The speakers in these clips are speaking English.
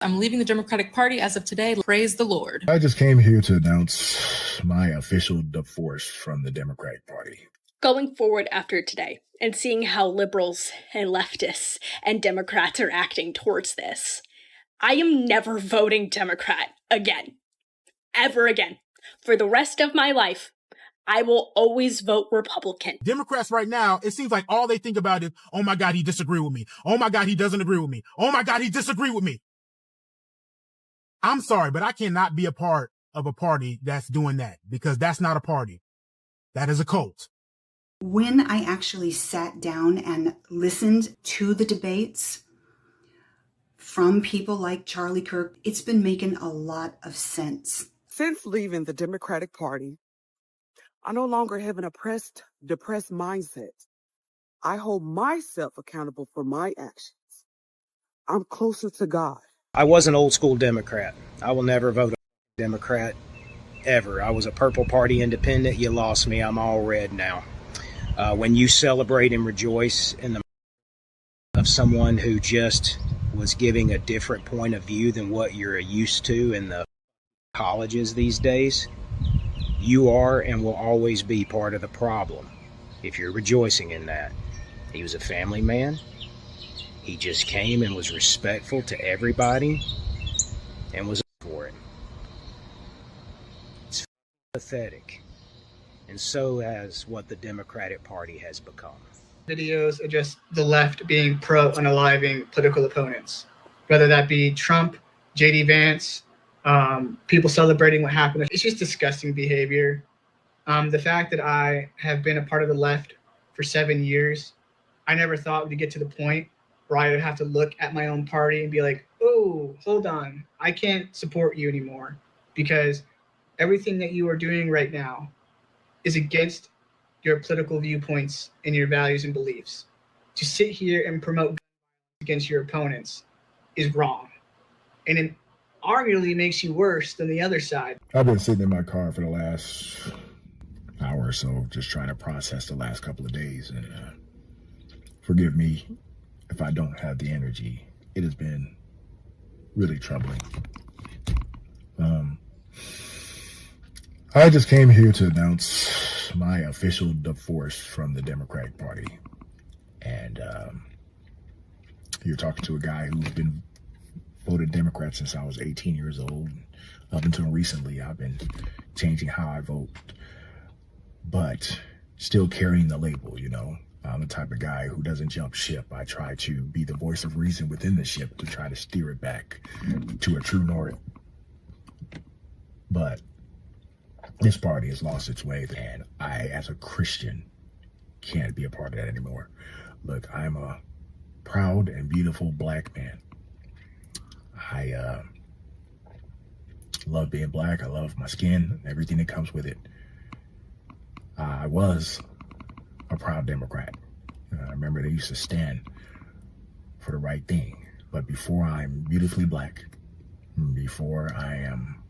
I'm leaving the Democratic Party as of today. Praise the Lord. I just came here to announce my official divorce from the Democratic Party. Going forward after today and seeing how liberals and leftists and Democrats are acting towards this, I am never voting Democrat again. Ever again. For the rest of my life, I will always vote Republican. Democrats right now, it seems like all they think about is, oh my God, he disagreed with me. Oh my God, he doesn't agree with me. Oh my God, he disagreed with me. I'm sorry, but I cannot be a part of a party that's doing that, because that's not a party. That is a cult. When I actually sat down and listened to the debates from people like Charlie Kirk, it's been making a lot of sense. Since leaving the Democratic Party, I no longer have an oppressed, depressed mindset. I hold myself accountable for my actions. I'm closer to God. I was an old school Democrat. I will never vote a Democrat, ever. I was a Purple Party independent. You lost me. I'm all red now. When you celebrate and rejoice in the of someone who just was giving a different point of view than what you're used to in the colleges these days, you are and will always be part of the problem if you're rejoicing in that. He was a family man. He just came and was respectful to everybody and was for it. It's pathetic. And so has what the Democratic Party has become. Videos of just the left being pro-unaliving political opponents, whether that be Trump, J.D. Vance, people celebrating what happened. It's just disgusting behavior. The fact that I have been a part of the left for 7 years, I never thought we'd get to the point where I would have to look at my own party and be like, oh, hold on, I can't support you anymore because everything that you are doing right now is against your political viewpoints and your values and beliefs. To sit here and promote against your opponents is wrong. And it arguably makes you worse than the other side. I've been sitting in my car for the last hour or so, just trying to process the last couple of days. And forgive me if I don't have the energy. It has been really troubling. I just came here to announce my official divorce from the Democratic Party. And you're talking to a guy who's been voted Democrat since I was 18 years old. Up until recently, I've been changing how I vote, but still carrying the label, you know. I'm the type of guy who doesn't jump ship. I try to be the voice of reason within the ship to try to steer it back to a true north. But this party has lost its way, and I, as a Christian, can't be a part of that anymore. Look, I'm a proud and beautiful black man. I love being black. I love my skin, everything that comes with it. I was a proud Democrat. I remember they used to stand for the right thing. But before I'm beautifully black, before I am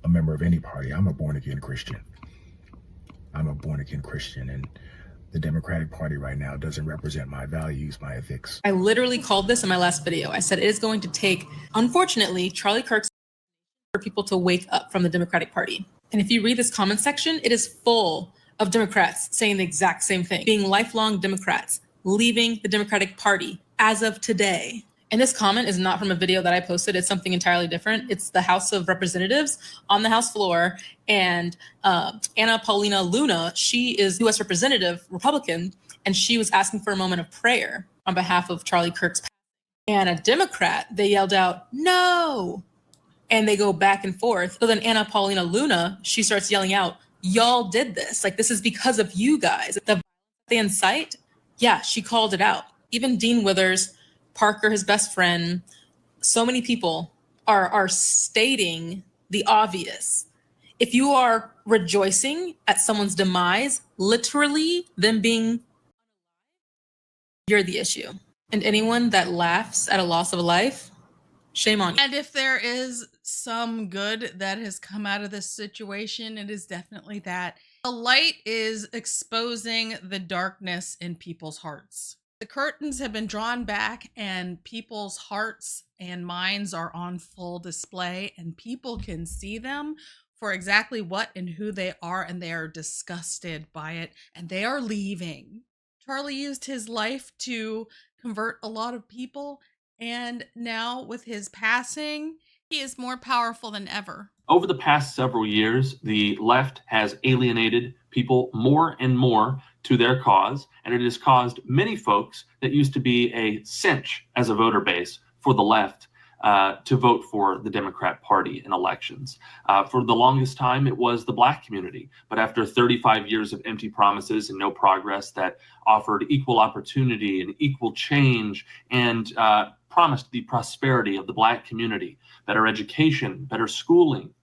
a member of any party, I'm a born-again Christian. I'm a born-again Christian, and the Democratic Party right now doesn't represent my values, my ethics. I literally called this in my last video. I said it is going to take, unfortunately, Charlie Kirk's for people to wake up from the Democratic Party. And if you read this comment section, it is full of Democrats saying the exact same thing, being lifelong Democrats, leaving the Democratic Party as of today. And this comment is not from a video that I posted. It's something entirely different. It's the House of Representatives on the House floor. And Anna Paulina Luna, she is U.S. Representative, Republican, and she was asking for a moment of prayer on behalf of Charlie Kirk's passing. And a Democrat, they yelled out, no. And they go back and forth. So then Anna Paulina Luna, she starts yelling out, y'all did this. Like, this is because of you guys. The violence they incite, yeah, she called it out. Even Dean Withers, Parker, his best friend, so many people are stating the obvious. If you are rejoicing at someone's demise, literally them being, you're the issue. And anyone that laughs at a loss of a life, shame on you. And if there is some good that has come out of this situation, it is definitely that the light is exposing the darkness in people's hearts. The curtains have been drawn back, and people's hearts and minds are on full display, and people can see them for exactly what and who they are, and they are disgusted by it, and they are leaving. Charlie used his life to convert a lot of people, and now with his passing, he is more powerful than ever. Over the past several years, the left has alienated people more and more to their cause, and it has caused many folks that used to be a cinch as a voter base for the left to vote for the Democrat Party in elections. For the longest time, it was the Black community. But after 35 years of empty promises and no progress that offered equal opportunity and equal change and promised the prosperity of the Black community, better education, better schooling,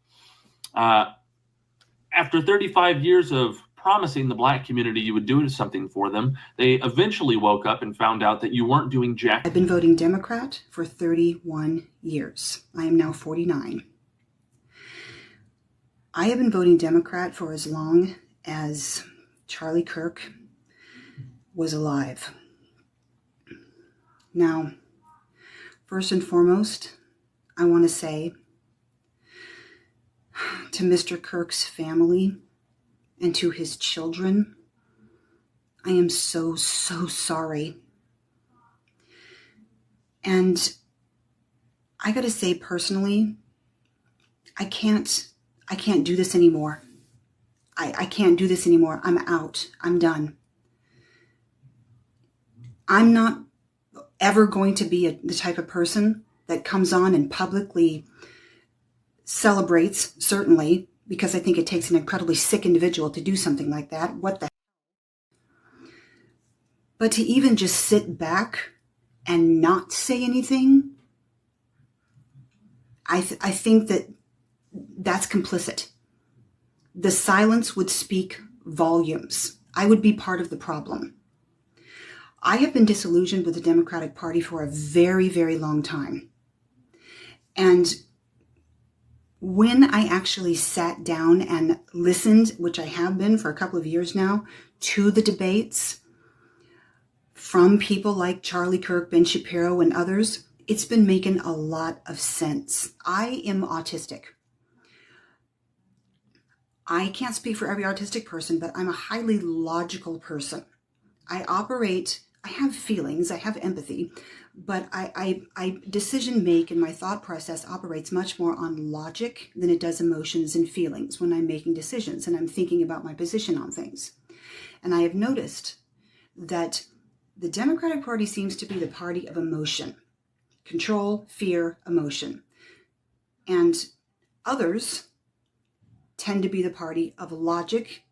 after 35 years of promising the Black community you would do something for them, they eventually woke up and found out that you weren't doing jack. I've been voting Democrat for 31 years. I am now 49. I have been voting Democrat for as long as Charlie Kirk was alive. Now, first and foremost, I want to say to Mr. Kirk's family and to his children, I am so sorry. And I got to say personally, I can't do this anymore. I can't do this anymore. I'm out. I'm done. I'm not ever going to be the type of person that comes on and publicly celebrates, certainly, because I think it takes an incredibly sick individual to do something like that. What the hell? But to even just sit back and not say anything, I think that that's complicit. The silence would speak volumes. I would be part of the problem. I have been disillusioned with the Democratic Party for a very, very long time. And when I actually sat down and listened, which I have been for a couple of years now, to the debates from people like Charlie Kirk, Ben Shapiro, and others, it's been making a lot of sense. I am autistic. I can't speak for every autistic person, but I'm a highly logical person. I have feelings, I have empathy, but I decision make and my thought process operates much more on logic than it does emotions and feelings when I'm making decisions and I'm thinking about my position on things. And I have noticed that the Democratic Party seems to be the party of emotion, control, fear, emotion. And others tend to be the party of logic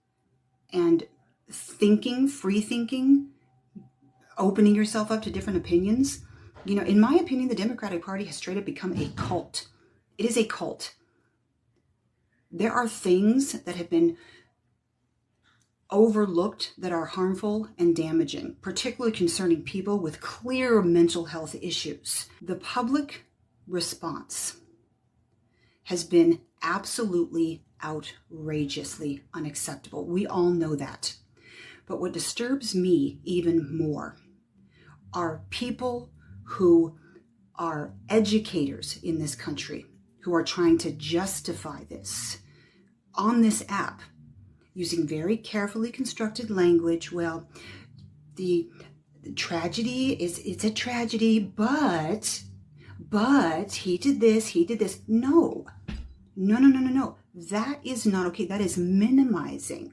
and thinking, free thinking, opening yourself up to different opinions. You know, in my opinion, the Democratic Party has straight up become a cult. It is a cult. There are things that have been overlooked that are harmful and damaging, particularly concerning people with clear mental health issues. The public response has been absolutely outrageously unacceptable. We all know that. But what disturbs me even more are people who are educators in this country who are trying to justify this on this app using very carefully constructed language. Well, the tragedy is, it's a tragedy, but he did this. No. That is not okay. That is minimizing.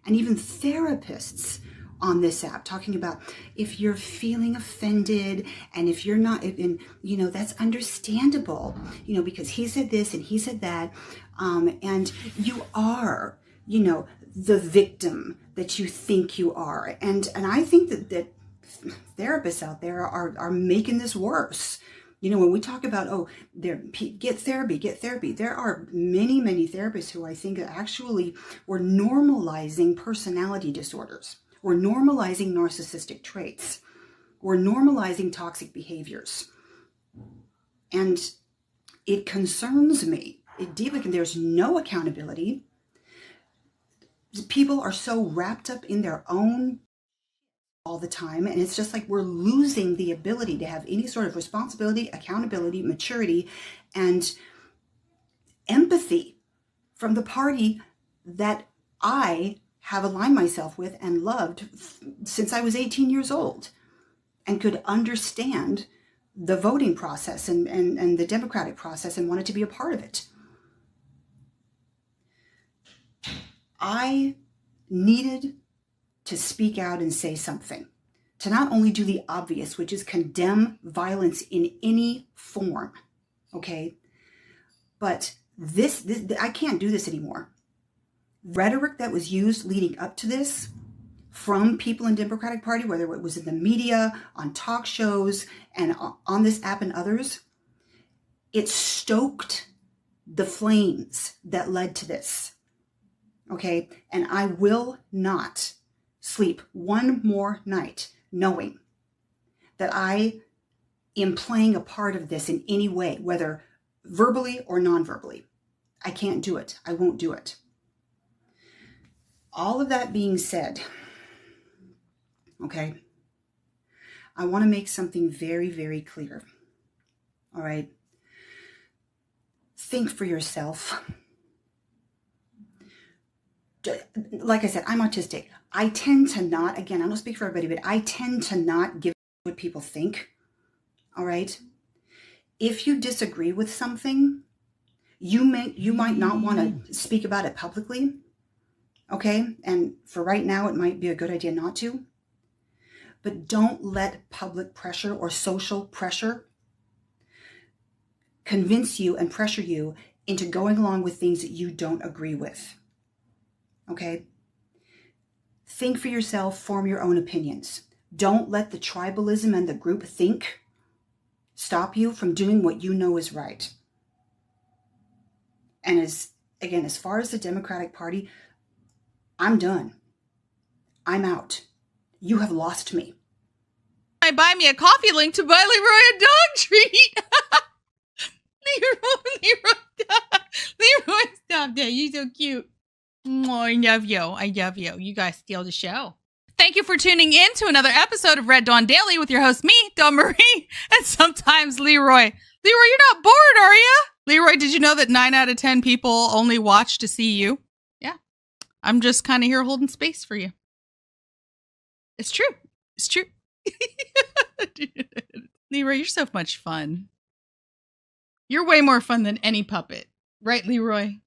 And even therapists on this app talking about if you're feeling offended and if you're not, and that's understandable, because he said this and he said that, and you are, the victim that you think you are. And I think that therapists out there are making this worse. When we talk about, get therapy, there are many, many therapists who I think actually were normalizing personality disorders. We're normalizing narcissistic traits. We're normalizing toxic behaviors. And it concerns me. There's no accountability. People are so wrapped up in their own all the time. And it's just like we're losing the ability to have any sort of responsibility, accountability, maturity, and empathy from the party that I have aligned myself with and loved since I was 18 years old and could understand the voting process and the democratic process and wanted to be a part of it. I needed to speak out and say something, to not only do the obvious, which is condemn violence in any form, okay? But this I can't do this anymore. Rhetoric that was used leading up to this from people in the Democratic Party, whether it was in the media, on talk shows, and on this app and others, it stoked the flames that led to this, okay? And I will not sleep one more night knowing that I am playing a part of this in any way, whether verbally or non-verbally. I can't do it. I won't do it. All of that being said, okay, I want to make something very, very clear. All right. Think for yourself. Like I said, I'm autistic. I tend to not, again, I don't speak for everybody, but I tend to not give what people think. All right. If you disagree with something, you might not want to speak about it publicly. Okay. And for right now, it might be a good idea not to. But don't let public pressure or social pressure convince you and pressure you into going along with things that you don't agree with. Okay? Think for yourself, form your own opinions. Don't let the tribalism and the group think stop you from doing what you know is right. And as far as the Democratic Party, I'm done. I'm out. You have lost me. I buy me a coffee link to buy Leroy a dog treat. Leroy, stop that. You're so cute. Oh, I love you. I love you. You guys steal the show. Thank you for tuning in to another episode of Red Dawn Daily with your host, me, Dawn Marie, and sometimes Leroy. Leroy, you're not bored, are you? Leroy, did you know that 9 out of 10 people only watch to see you? Yeah. I'm just kind of here holding space for you. It's true. It's true. Leroy, you're so much fun. You're way more fun than any puppet. Right, Leroy?